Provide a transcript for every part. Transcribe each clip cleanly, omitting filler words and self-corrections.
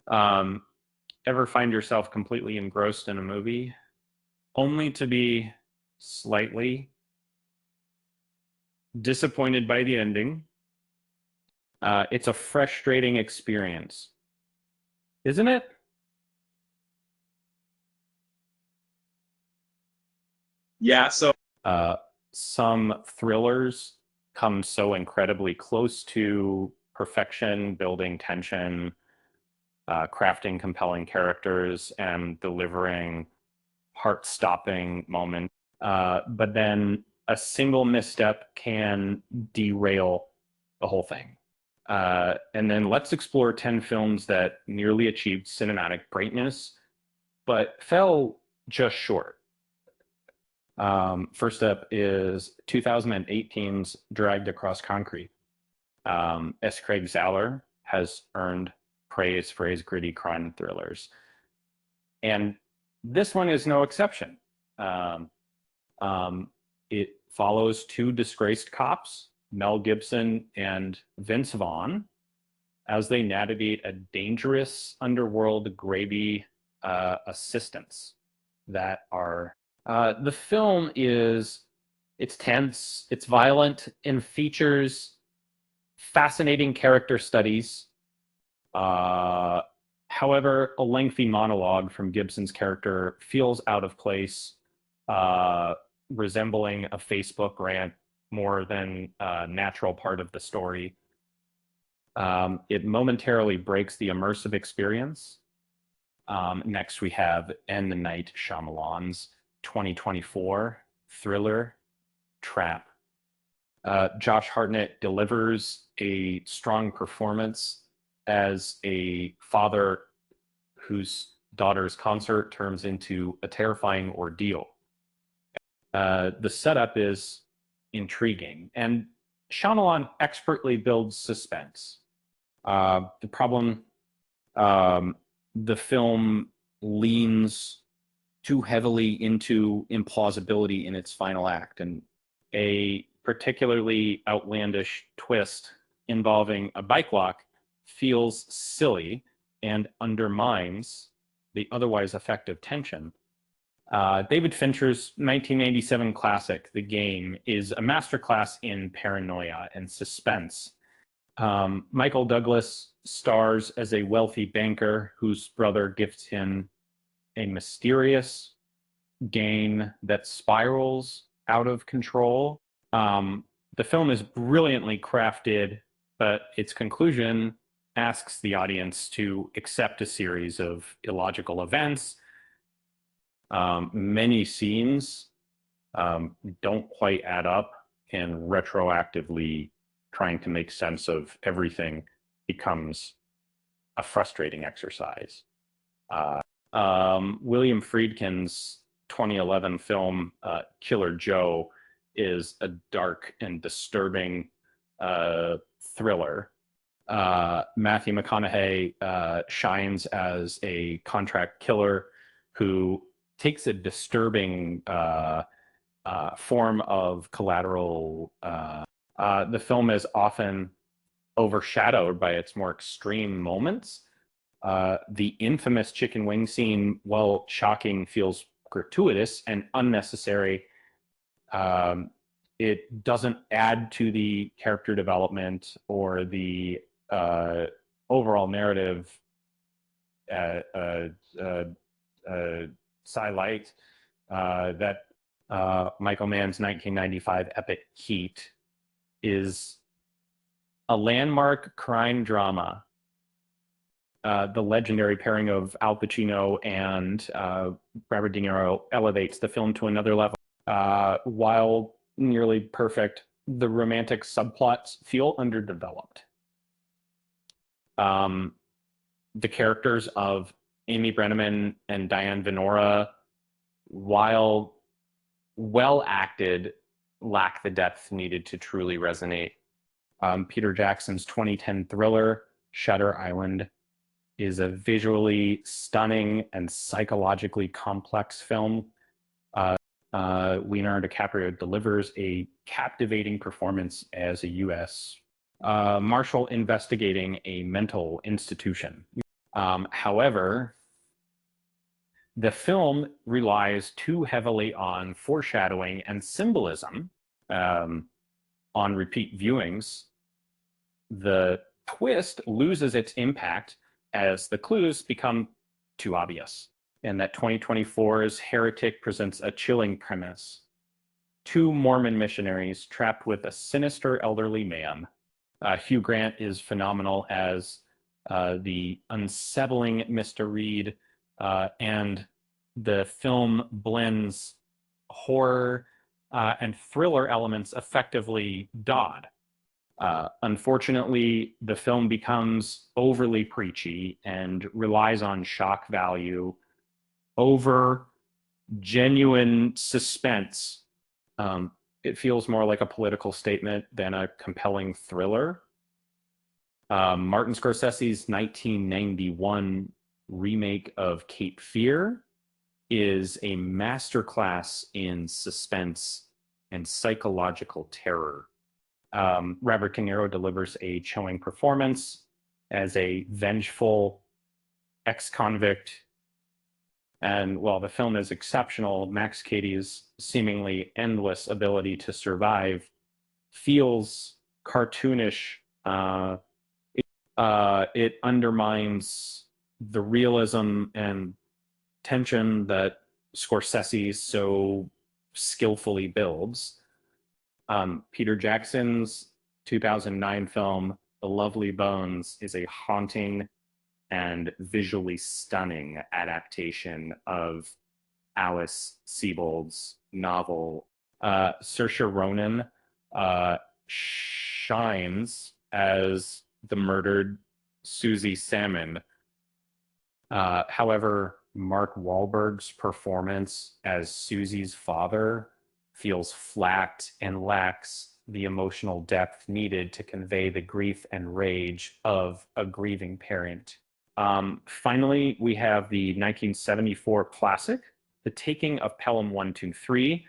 Um, Ever find yourself completely engrossed in a movie only to be slightly disappointed by the ending? It's a frustrating experience, isn't it? Yeah, so Uh, some thrillers come so incredibly close to perfection, building tension, crafting compelling characters, and delivering heart-stopping moments. But then a single misstep can derail the whole thing. And then let's explore 10 films that nearly achieved cinematic greatness, but fell just short. First up is 2018's Dragged Across Concrete. S. Craig Zahler has earned praise for his gritty crime thrillers. And this one is no exception. Um, um, it follows two disgraced cops, Mel Gibson and Vince Vaughn, as they navigate a dangerous underworld gravy assistants that are. The film is it's tense, it's violent, and features fascinating character studies. Uh, However, a lengthy monologue from Gibson's character feels out of place, uh, resembling a Facebook rant more than a natural part of the story. It momentarily breaks the immersive experience. Next, we have M. Night Shyamalan's 2024 thriller Trap. Josh Hartnett delivers a strong performance as a father whose daughter's concert turns into a terrifying ordeal. The setup is intriguing, and Shyamalan expertly builds suspense. The problem, um, the film leans too heavily into implausibility in its final act, and a particularly outlandish twist involving a bike lock feels silly and undermines the otherwise effective tension. David Fincher's 1987 classic, The Game, is a masterclass in paranoia and suspense. Michael Douglas stars as a wealthy banker whose brother gifts him a mysterious gain that spirals out of control. Um, the film is brilliantly crafted, but its conclusion asks the audience to accept a series of illogical events. Many scenes don't quite add up, and retroactively trying to make sense of everything becomes a frustrating exercise. William Friedkin's 2011 film Killer Joe is a dark and disturbing thriller. Matthew McConaughey shines as a contract killer who takes a disturbing form of collateral. The film is often overshadowed by its more extreme moments. The infamous chicken wing scene, while shocking, feels gratuitous and unnecessary. Um, it doesn't add to the character development or the uh, overall narrative. Uh, uh, uh, Light that Michael Mann's 1995 epic Heat is a landmark crime drama. The legendary pairing of Al Pacino and Robert De Niro elevates the film to another level. While nearly perfect, the romantic subplots feel underdeveloped. Um, the characters of Amy Brenneman and Diane Venora, while well acted, lack the depth needed to truly resonate. Peter Jackson's 2010 thriller, Shutter Island, is a visually stunning and psychologically complex film. Leonardo DiCaprio delivers a captivating performance as a U.S. Marshal investigating a mental institution. However, the film relies too heavily on foreshadowing and symbolism on repeat viewings. The twist loses its impact as the clues become too obvious. And that 2024's Heretic presents a chilling premise. Two Mormon missionaries trapped with a sinister elderly man. Hugh Grant is phenomenal as the unsettling Mr. Reed, and the film blends horror and thriller elements effectively. Dodd. Unfortunately, the film becomes overly preachy and relies on shock value over genuine suspense. It feels more like a political statement than a compelling thriller. Martin Scorsese's 1991 remake of Cape Fear is a masterclass in suspense and psychological terror. Robert De Niro delivers a chilling performance as a vengeful ex-convict. And while the film is exceptional, Max Cady's seemingly endless ability to survive feels cartoonish. It undermines the realism and tension that Scorsese so skillfully builds. Peter Jackson's 2009 film, The Lovely Bones, is a haunting and visually stunning adaptation of Alice Sebold's novel. Saoirse Ronan shines as the murdered Susie Salmon. However, Mark Wahlberg's performance as Susie's father feels flat and lacks the emotional depth needed to convey the grief and rage of a grieving parent. Finally, we have the 1974 classic, The Taking of Pelham 123.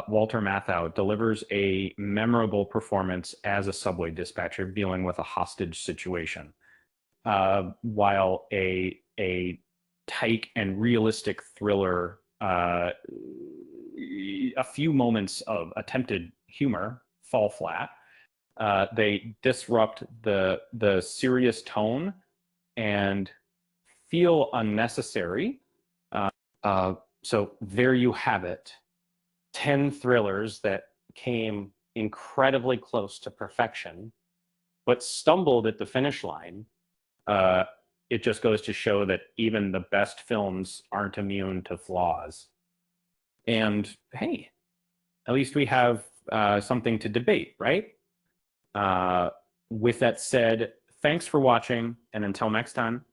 Walter Matthau delivers a memorable performance as a subway dispatcher dealing with a hostage situation, while a tight and realistic thriller, a few moments of attempted humor fall flat. They disrupt the serious tone and feel unnecessary. So there you have it. 10 thrillers that came incredibly close to perfection, but stumbled at the finish line. It just goes to show that even the best films aren't immune to flaws. And hey, at least we have something to debate, right? With that said, thanks for watching, and until next time.